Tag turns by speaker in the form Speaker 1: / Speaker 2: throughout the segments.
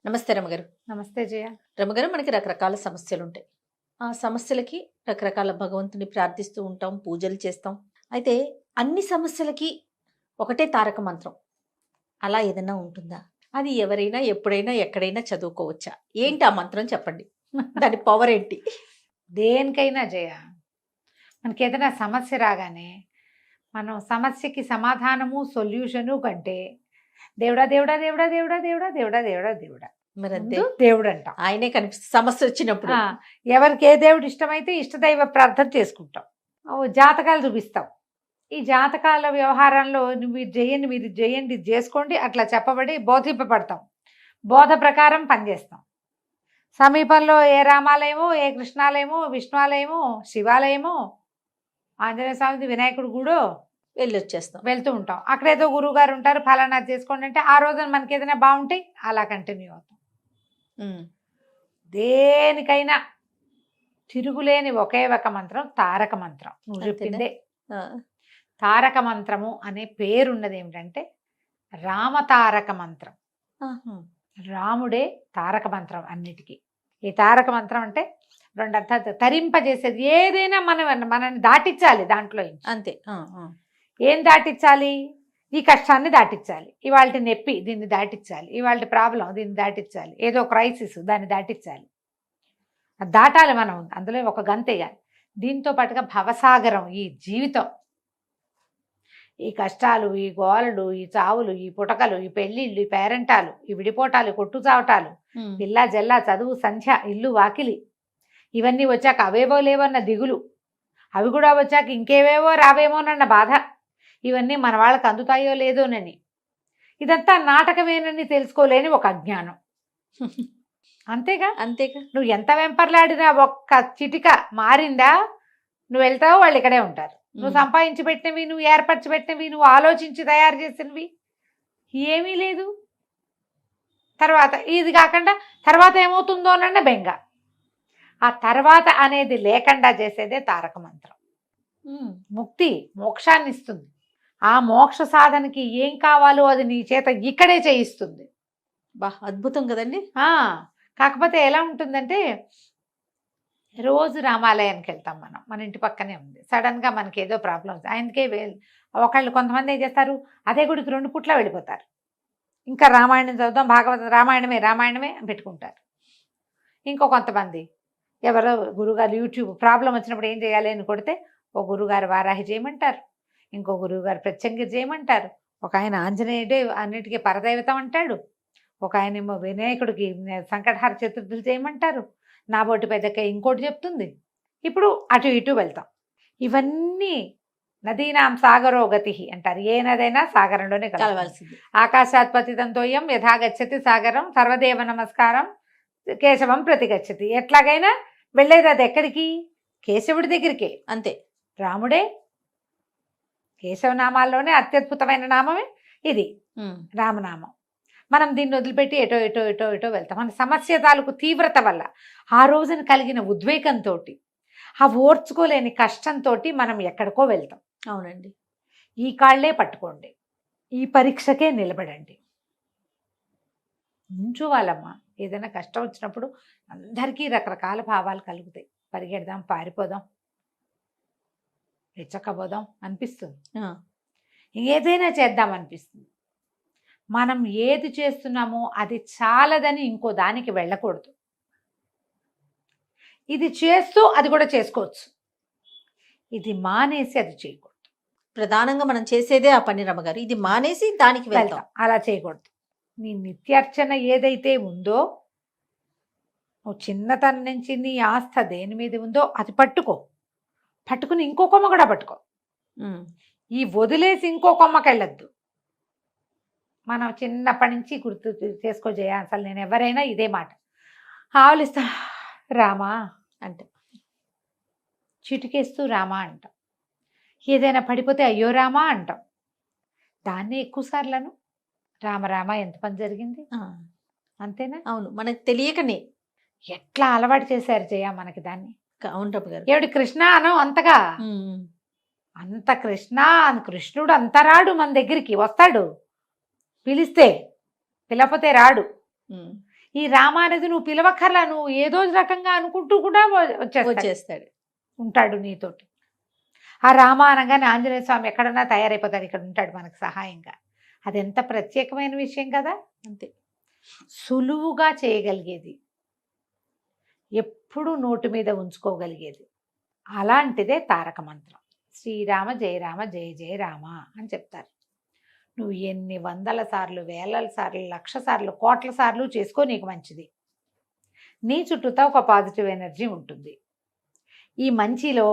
Speaker 1: నమస్తే రమగారు.
Speaker 2: నమస్తే జయ.
Speaker 1: రమగారు, మనకి రకరకాల సమస్యలు ఉంటాయి. ఆ సమస్యలకి రకరకాల భగవంతుని ప్రార్థిస్తూ ఉంటాం, పూజలు చేస్తాం. అయితే అన్ని సమస్యలకి ఒకటే తారక మంత్రం అలా ఏదైనా ఉంటుందా? అది ఎవరైనా ఎప్పుడైనా ఎక్కడైనా చదువుకోవచ్చా? ఏంటి ఆ మంత్రం చెప్పండి? దాని పవర్ ఏంటి?
Speaker 2: దేనికైనా జయ, మనకి ఏదైనా సమస్య రాగానే మనం సమస్యకి సమాధానము సొల్యూషను కంటే దేవుడా దేవుడా దేవుడా దేవుడా దేవుడా దేవుడా దేవుడా దేవుడా
Speaker 1: మరి అంతే,
Speaker 2: ముందు దేవుడు అంటాం.
Speaker 1: ఆయనే కనిపిస్తుంది సమస్య వచ్చినప్పుడు.
Speaker 2: ఎవరికి ఏ దేవుడు ఇష్టమైతే ఇష్టదైవ ప్రార్థన చేసుకుంటాం. జాతకాలు చూపిస్తాం. ఈ జాతకాల వ్యవహారంలో మీరు చేయండి, మీరు చేయండి, ఇది చేసుకోండి అట్లా చెప్పబడి బోధింపబడతాం. బోధ ప్రకారం పనిచేస్తాం. సమీపంలో ఏ రామాలయమో, ఏ కృష్ణాలయమో, విష్ణువాలయమో, శివాలయమో, ఆంజనేయ స్వామి, వినాయకుడు గుడో
Speaker 1: వెళ్ళొచ్చేస్తాం,
Speaker 2: వెళ్తూ ఉంటాం. అక్కడేదో గురువు గారు ఉంటారు, ఫలానా చేసుకోండి అంటే ఆ రోజున మనకి ఏదైనా బాగుంటాయి, అలా కంటిన్యూ అవుతాం. దేనికైనా తిరుగులేని ఒకే ఒక మంత్రం తారక మంత్రం. నువ్వు చెప్పిందే తారక మంత్రము అనే పేరున్నది. ఏమిటంటే రామతారక మంత్రం. రాముడే తారక మంత్రం అన్నిటికీ. ఈ తారక మంత్రం అంటే రెండు అర్థాలు, తరింపజేసేది. ఏదైనా మనల్ని దాటించాలి దాంట్లో.
Speaker 1: అంతే.
Speaker 2: ఏం దాటించాలి? ఈ కష్టాన్ని దాటించాలి, ఇవాళ నొప్పి దీన్ని దాటించాలి, ఇవాళ ప్రాబ్లం దీన్ని దాటించాలి, ఏదో క్రైసిస్ దాన్ని దాటించాలి. దాటాలి మనం, అందులో ఒక గంతేయాలి. దీంతో పాటుగా భవసాగరం, ఈ జీవితం, ఈ కష్టాలు, ఈ గోలలు, ఈ చావులు, ఈ పుటకలు, ఈ పెళ్ళిళ్ళు, ఈ పేరెంటాలు, ఈ విడిపోటాలు, కొట్టు చావటాలు, పిల్ల జల్ల, చదువు, సంధ్య, ఇల్లు వాకిలి, ఇవన్నీ వచ్చాక అవేవో లేవన్న దిగులు, అవి కూడా వచ్చాక ఇంకేవేవో రావేమోనన్న బాధ, ఇవన్నీ మన వాళ్ళకి అందుతాయో లేదోనని, ఇదంతా నాటకమేనని తెలుసుకోలేని ఒక అజ్ఞానం. అంతేగా అంతేగా. నువ్వు ఎంత వెంపర్లాడినా ఒక్క చిటిక మారిందా, నువ్వు వెళ్తావు, వాళ్ళు ఇక్కడే ఉంటారు. నువ్వు సంపాదించి పెట్టినవి, నువ్వు ఏర్పరచి పెట్టినవి, నువ్వు ఆలోచించి తయారు చేసినవి ఏమీ లేదు. తర్వాత ఇది కాకుండా తర్వాత ఏమవుతుందోనన్న బెంగ. ఆ తర్వాత అనేది లేకుండా చేసేదే తారక మంత్రం. ముక్తి, మోక్షాన్ని ఇస్తుంది. ఆ మోక్ష సాధనకి ఏం కావాలో అది నీ చేత ఇక్కడే చేయిస్తుంది.
Speaker 1: బా అద్భుతం కదండి.
Speaker 2: కాకపోతే ఎలా ఉంటుందంటే, రోజు రామాలయానికి వెళ్తాం మనం, మన ఇంటి పక్కనే ఉంది. సడన్గా మనకి ఏదో ప్రాబ్లమ్స్, ఆయనకే ఒకళ్ళు కొంతమంది ఏం చేస్తారు, అదే గుడికి 2 పూట్ల వెళ్ళిపోతారు. ఇంకా రామాయణం చదువుదాం, భాగవతం, రామాయణమే రామాయణమే పెట్టుకుంటారు. ఇంకో కొంతమంది ఎవరో గురుగారు యూట్యూబ్ ప్రాబ్లం వచ్చినప్పుడు ఏం చేయాలి అని కొడితే, ఓ గురుగారు వారాహి చేయమంటారు, ఇంకో గురువుగారు ప్రత్యంగి చేయమంటారు, ఒక ఆయన ఆంజనేయుడే అన్నిటికీ పరదైవతం అంటాడు, ఒక ఆయన ఏమో వినాయకుడికి సంకటహార చతుర్థులు చేయమంటారు, నాబోటి పెద్దక్క ఇంకోటి చెప్తుంది. ఇప్పుడు అటు ఇటు వెళ్తాం. ఇవన్నీ నదీనాం సాగరో గతి అంటారు. ఏ నదైనా సాగరంలోనే కలవాల్సింది. ఆకాశాత్ పతితంతోయం యథా గచ్చతి సాగరం సర్వదేవ నమస్కారం కేశవం ప్రతిగచ్చతి. ఎట్లాగైనా వెళ్ళేది అది ఎక్కడికి? కేశవుడి దగ్గరికే.
Speaker 1: అంతే.
Speaker 2: రాముడే. కేశవనామాల్లోనే అత్యద్భుతమైన నామమే ఇది రామనామం. మనం దీన్ని వదిలిపెట్టి ఎటో ఎటో ఎటో ఎటో వెళ్తాం. మన సమస్య తాలూకు తీవ్రత వల్ల, ఆ రోజున కలిగిన ఉద్వేగంతో, ఆ ఓర్చుకోలేని కష్టంతో మనం ఎక్కడికో వెళ్తాం.
Speaker 1: అవునండి.
Speaker 2: ఈ కాళ్లే పట్టుకోండి, ఈ పరీక్షకే నిలబడండి. ఉంచువాలమ్మా. ఏదైనా కష్టం వచ్చినప్పుడు అందరికీ రకరకాల భావాలు కలుగుతాయి. పరిగెడదాం, పారిపోదాం, రెచ్చకపోదాం అనిపిస్తుంది, ఏదైనా చేద్దాం అనిపిస్తుంది. మనం ఏది చేస్తున్నామో అది చాలదని ఇంకో దానికి వెళ్ళకూడదు. ఇది చేస్తూ అది కూడా చేసుకోవచ్చు, ఇది మానేసి అది చేయకూడదు.
Speaker 1: ప్రధానంగా మనం చేసేదే ఆ పని రమగారు. ఇది మానేసి దానికి వెళ్తాం,
Speaker 2: అలా చేయకూడదు. నీ నిత్యార్చన ఏదైతే ఉందో, నువ్వు చిన్నతనం నుంచి నీ ఆస్థ దేని మీద ఉందో అది పట్టుకుని ఇంకో కొమ్మ కూడా పట్టుకో. ఈ వదిలేసి ఇంకో కొమ్మకి వెళ్ళొద్దు. మనం చిన్నప్పటి నుంచి గుర్తు చేసుకోజేయ. అసలు నేను ఎవరైనా ఇదే మాట ఆవలిస్తా, రామా అంట, చిటికేస్తూ రామా అంటాం. ఏదైనా పడిపోతే అయ్యో రామా అంటాం. దాన్ని ఎక్కువసార్లను రామ రామ ఎంత పని జరిగింది, అంతేనా?
Speaker 1: అవును, మనకు తెలియకనే
Speaker 2: ఎట్లా అలవాటు చేశారు జయ మనకి దాన్ని.
Speaker 1: ఏమిటి
Speaker 2: కృష్ణ అనం అంతగా, అంత కృష్ణుడు అంత రాడు మన దగ్గరికి. వస్తాడు పిలిస్తే, పిలకపోతే రాడు. ఈ రామ అనేది నువ్వు పిలవక్కర్లా, నువ్వు ఏదో రకంగా అనుకుంటూ కూడా
Speaker 1: వచ్చేస్తాడు.
Speaker 2: ఉంటాడు నీతోటి. ఆ రామ అనగానే ఆంజనేయ స్వామి ఎక్కడన్నా తయారైపోతాడు, ఇక్కడ ఉంటాడు మనకు సహాయంగా. అది ఎంత ప్రత్యేకమైన విషయం కదా.
Speaker 1: అంతే,
Speaker 2: సులువుగా చేయగలిగేది, ఎప్పుడు నోటి మీద ఉంచుకోగలిగేది. అలాంటిదే తారక మంత్రం. శ్రీరామ జయ రామ జయ జయ రామ అని చెప్తారు. నువ్వు ఎన్ని వందల సార్లు, వేల సార్లు, లక్ష సార్లు, కోట్ల సార్లు చేసుకో, నీకు మంచిది. నీ చుట్టూతో ఒక పాజిటివ్ ఎనర్జీ ఉంటుంది. ఈ మంచిలో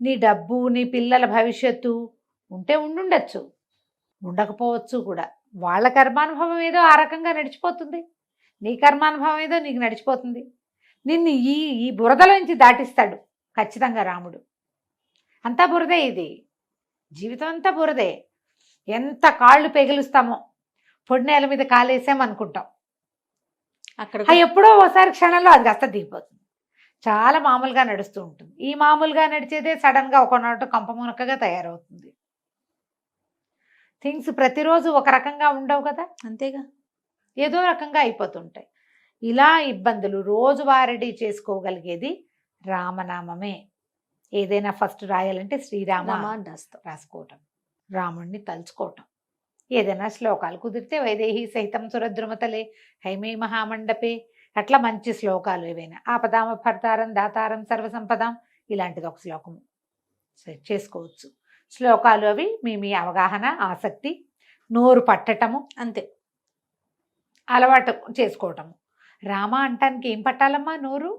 Speaker 2: నీ డబ్బు, నీ పిల్లల భవిష్యత్తు ఉంటే ఉండుండొచ్చు, ఉండకపోవచ్చు కూడా. వాళ్ళ కర్మానుభవం ఏదో ఆ రకంగా నడిచిపోతుంది, నీ కర్మానుభవం ఏదో నీకు నడిచిపోతుంది. నిన్ను ఈ బురదలోంచి దాటిస్తాడు ఖచ్చితంగా రాముడు. అంతా బురదే, ఇది జీవితం అంతా బురదే. ఎంత కాళ్ళు పెగిలుస్తామో, పొడినేల మీద కాలేసామనుకుంటాం,
Speaker 1: అక్కడ
Speaker 2: ఎప్పుడో ఒకసారి క్షణంలో అది కాస్త దిగిపోతుంది. చాలా మామూలుగా నడుస్తూ ఉంటుంది. ఈ మామూలుగా నడిచేదే సడన్గా ఒకనాటు కంపమునకగా తయారవుతుంది. థింగ్స్ ప్రతిరోజు ఒక రకంగా ఉండవు కదా,
Speaker 1: అంతేగా,
Speaker 2: ఏదో రకంగా అయిపోతుంటాయి. ఇలా ఇబ్బందులు రోజువారీ చేసుకోగలిగేది రామనామమే. ఏదైనా ఫస్ట్ రాయాలంటే శ్రీరామ రాసుకోవటం, రాముణ్ణి తలుచుకోవటం. ఏదైనా శ్లోకాలు కుదిరితే వైదేహి సహితం సురద్రుమతలే హైమే మహామండపే, అట్లా మంచి శ్లోకాలు ఏవైనా, ఆపదామ భర్తారం దాతారం సర్వసంపదాం, ఇలాంటిది ఒక శ్లోకము చేసుకోవచ్చు. శ్లోకాలు అవి మీ అవగాహన, ఆసక్తి, నోరు పట్టటము, అంతే అలవాటు చేసుకోవటము. రామ అంటానికి ఏం పట్టాలమ్మా, నోరు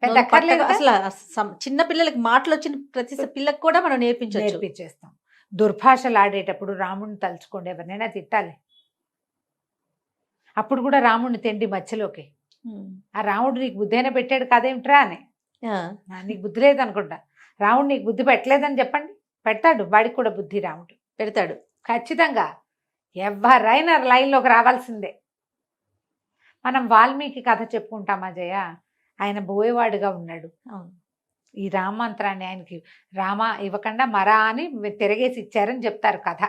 Speaker 2: పెద్ద
Speaker 1: అసలు చిన్న పిల్లలకి మాటలు వచ్చిన ప్రతి పిల్లకి కూడా మనం
Speaker 2: నేర్పించేస్తాం. దుర్భాషలు ఆడేటప్పుడు రాముడిని తలుచుకోండి, ఎవరినైనా తిట్టాలి, అప్పుడు కూడా రాముడిని తెండి మధ్యలోకి. ఆ రాముడు నీకు బుద్ధి అయినా పెట్టాడు కాదేమిట్రా అని, నీకు బుద్ధి లేదనుకుంటా, రాముడు నీకు బుద్ధి పెట్టలేదని చెప్పండి, పెడతాడు వాడికి కూడా బుద్ధి, రాముడు
Speaker 1: పెడతాడు ఖచ్చితంగా.
Speaker 2: ఎవరైనా లైన్లోకి రావాల్సిందే. మనం వాల్మీకి కథ చెప్పుకుంటామా జయ, ఆయన బోయేవాడుగా ఉన్నాడు. ఈ రామంత్రాన్ని ఆయనకి రామ ఇవ్వకుండా మరా అని తిరగేసి ఇచ్చారని చెప్తారు కథ.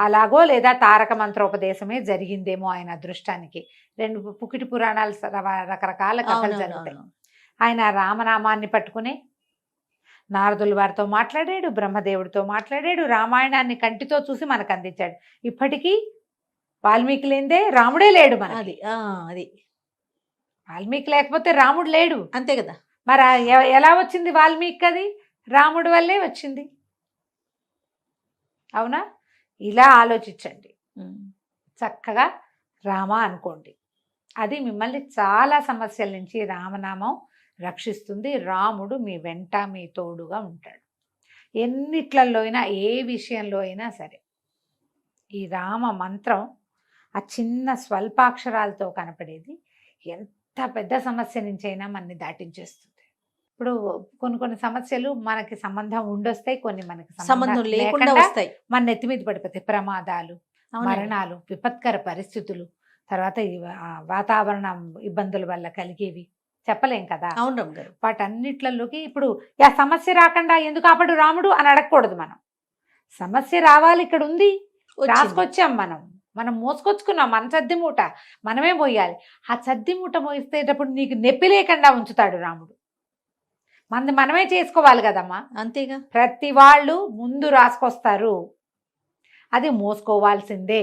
Speaker 2: అలాగో లేదా తారక మంత్రోపదేశమే జరిగిందేమో ఆయన అదృష్టానికి. 2 పుకిటి పురాణాలు, రకరకాల కథలు జరుగుతాయి. ఆయన రామనామాన్ని పట్టుకుని నారదుల వారితో మాట్లాడాడు, బ్రహ్మదేవుడితో మాట్లాడాడు, రామాయణాన్ని కంటితో చూసి మనకు అందించాడు. ఇప్పటికీ వాల్మీకి లేదే రాముడే లేడు మన.
Speaker 1: అది
Speaker 2: వాల్మీకి లేకపోతే రాముడు లేడు,
Speaker 1: అంతే కదా.
Speaker 2: మరి ఎలా వచ్చింది వాల్మీకి? అది రాముడి వల్లే వచ్చింది, అవునా? ఇలా ఆలోచించండి, చక్కగా రామ అనుకోండి. అది మిమ్మల్ని చాలా సమస్యల నుంచి రామనామం రక్షిస్తుంది. రాముడు మీ వెంట, మీ తోడుగా ఉంటాడు. ఎన్నిట్లలో అయినా, ఏ విషయంలో అయినా సరే ఈ రామ మంత్రం ఆ చిన్న స్వల్పాక్షరాలతో కనపడేది ఎంత పెద్ద సమస్య నుంచి అయినా మనని దాటించేస్తుంది. ఇప్పుడు కొన్ని సమస్యలు మనకి సంబంధం ఉండొస్తాయి, కొన్ని మనకి
Speaker 1: సంబంధం లేకుండా వస్తాయి,
Speaker 2: మన నెత్తి మీద పడిపోతాయి. ప్రమాదాలు, మరణాలు, విపత్కర పరిస్థితులు, తర్వాత వాతావరణ ఇబ్బందుల వల్ల కలిగేవి చెప్పలేం కదా.
Speaker 1: అవును,
Speaker 2: వాటన్నిట్లలోకి ఇప్పుడు ఆ సమస్య రాకుండా ఎందుకు ఆపడు రాముడు అని అడగకూడదు. మనం సమస్య రావాలి, ఇక్కడ ఉంది, రాసుకొచ్చాం, మనం మోసుకొచ్చుకున్నాం, మన సద్ది మూట మనమే మోయాలి. ఆ సద్ది మూట మోయిస్తేటప్పుడు నీకు నొప్పి లేకుండా ఉంచుతాడు రాముడు. మనమే చేసుకోవాలి కదమ్మా,
Speaker 1: అంతేగా.
Speaker 2: ప్రతి వాళ్ళు ముందు రాసుకొస్తారు, అది మోసుకోవాల్సిందే.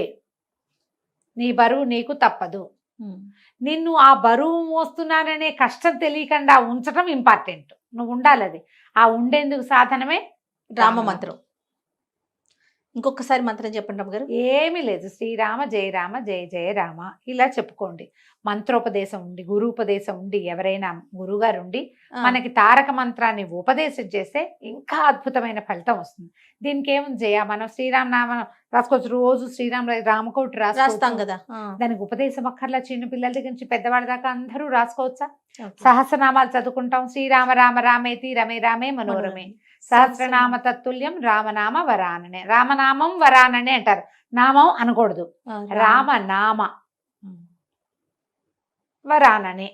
Speaker 2: నీ బరువు నీకు తప్పదు. నిన్ను ఆ బరువు మోస్తున్నాననే కష్టం తెలియకుండా ఉంచడం ఇంపార్టెంట్. నువ్వు ఉండాలి, అది ఆ ఉండేందుకు సాధనమే రామ మంత్రం.
Speaker 1: ఇంకొకసారి మంత్రం చెప్పండి అమ్మగారు.
Speaker 2: ఏమీ లేదు, శ్రీరామ జయ రామ జయ జయ రామ ఇలా చెప్పుకోండి. మంత్రోపదేశం ఉండి, గురుపదేశం ఉండి, ఎవరైనా గురువుగారు ఉండి మనకి తారక మంత్రాన్ని ఉపదేశం చేస్తే ఇంకా అద్భుతమైన ఫలితం వస్తుంది. దీనికి ఏముంది జయ, మనం శ్రీరామనామం రాసుకోవచ్చు, రోజు రామకోటి రాస్తాం కదా, దానికి ఉపదేశం అక్కర్లా. చిన్న పిల్లల దగ్గర నుంచి పెద్దవాళ్ళ దాకా అందరూ రాసుకోవచ్చా? సహస్రనామాలు చదువుకుంటాం, శ్రీరామ రామ రామేతి రమే రామే మనోరమే సహస్రనామ తత్తుల్యం రామనామ వరాననే. రామనామం వరాననే అంటారు, నామం అనకూడదు, రామనామ వరాననే.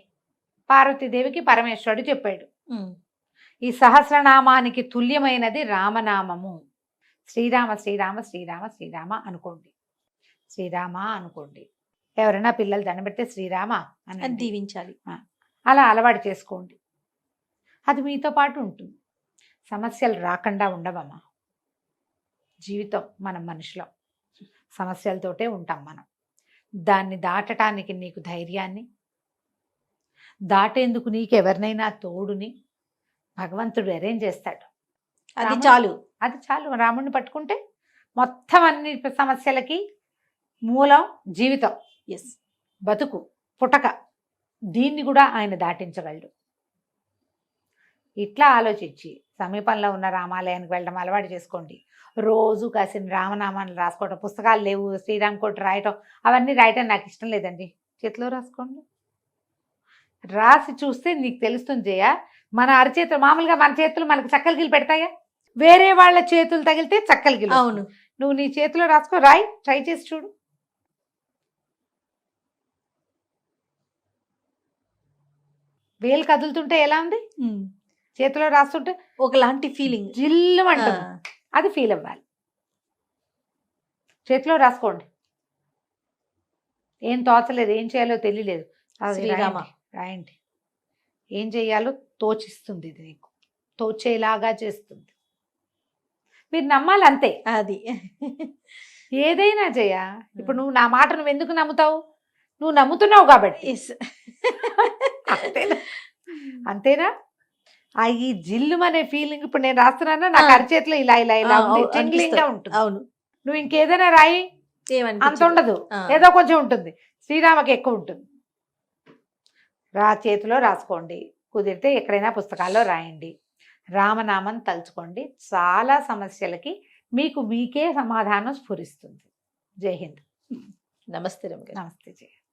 Speaker 2: పార్వతీదేవికి పరమేశ్వరుడు చెప్పాడు. ఈ సహస్రనామానికి తుల్యమైనది రామనామము. శ్రీరామ శ్రీరామ శ్రీరామ శ్రీరామ అనుకోండి, శ్రీరామ అనుకోండి. ఎవరైనా పిల్లలు దండం పెడితే శ్రీరామ
Speaker 1: అని
Speaker 2: అని
Speaker 1: దీవించాలి.
Speaker 2: అలా అలవాటు చేసుకోండి. అది మీతో పాటు ఉంటుంది. సమస్యలు రాకుండా ఉండవమ్మా. జీవితం మనం మనుషులం, సమస్యలతోటే ఉంటాం మనం. దాన్ని దాటటానికి నీకు ధైర్యాన్ని, దాటేందుకు నీకు ఎవరినైనా తోడుని భగవంతుడు అరేంజ్ చేస్తాడు.
Speaker 1: అది
Speaker 2: రాముడు-
Speaker 1: చాలు.
Speaker 2: అది చాలు. రాముడిని పట్టుకుంటే మొత్తం అన్ని సమస్యలకి మూలం జీవితం,
Speaker 1: ఎస్.
Speaker 2: బతుకు, పుటక. దీన్ని కూడా ఆయన దాటించగలడు. ఇట్లా ఆలోచించి సమీపంలో ఉన్న రామాలయానికి వెళ్ళడం అలవాటు చేసుకోండి. రోజు కాసిన రామనామాన్ని రాసుకోవటం, పుస్తకాలు లేవు శ్రీరామ్ కోటి రాయటం, అవన్నీ రాయటం నాకు ఇష్టం లేదండి. చేతిలో రాసుకోండి. రాసి చూస్తే నీకు తెలుస్తుంది జయ. మన అరచేతులు మామూలుగా మన చేతులు మనకి చక్కల గిల్లు పెడతాయా? వేరే వాళ్ళ చేతులు తగిలితే చక్కల గిల్లు.
Speaker 1: అవును.
Speaker 2: నువ్వు నీ చేతిలో రాసుకో, రాయి, ట్రై చేసి చూడు. వేలు కదులుతుంటే ఎలా ఉంది? చేతిలో రాస్తుంటే
Speaker 1: ఒకలాంటి ఫీలింగ్.
Speaker 2: జిల్లు అంటుంది. అది ఫీల్ అవ్వాలి. చేతిలో రాసుకోండి. ఏం తోచలేదు, ఏం చేయాలో తెలియలేదు, అది
Speaker 1: శ్రీరామ.
Speaker 2: రాయండి. ఏం చేయాలో తోచిస్తుంది. ఇది నీకు తోచేలాగా చేస్తుంది. మీరు నమ్మాలి అంతే.
Speaker 1: అది
Speaker 2: ఏదైనా చేయ. ఇప్పుడు నువ్వు నా మాట నువ్వు ఎందుకు నమ్ముతావు? నువ్వు నమ్ముతున్నావు కాబట్టి.
Speaker 1: ఎస్.
Speaker 2: అంతేనా? అంతేనా? ఆ ఈ జిల్లు అనే ఫీలింగ్ ఇప్పుడు నేను రాస్తున్నానా, నాకు అరచేతిలో ఇలా ఇలా ఇలా ఉంది, tingling గా ఉంటుంది.
Speaker 1: అవును.
Speaker 2: నువ్వు ఇంకేదైనా రాయి, అంత
Speaker 1: ఏమనిపించదు.
Speaker 2: ఉండదు.
Speaker 1: ఆ.
Speaker 2: ఏదో కొంచెం ఉంటుంది. శ్రీరామకి ఎక్కువ ఉంటుంది. చేతిలో రాసుకోండి. కుదిరితే ఎక్కడైనా పుస్తకాల్లో రాయండి. రామనామం తలుచుకోండి. చాలా సమస్యలకి మీకే సమాధానం స్ఫురిస్తుంది. జై హింద్.
Speaker 1: నమస్తే రమ్య గారు.
Speaker 2: నమస్తే జయ.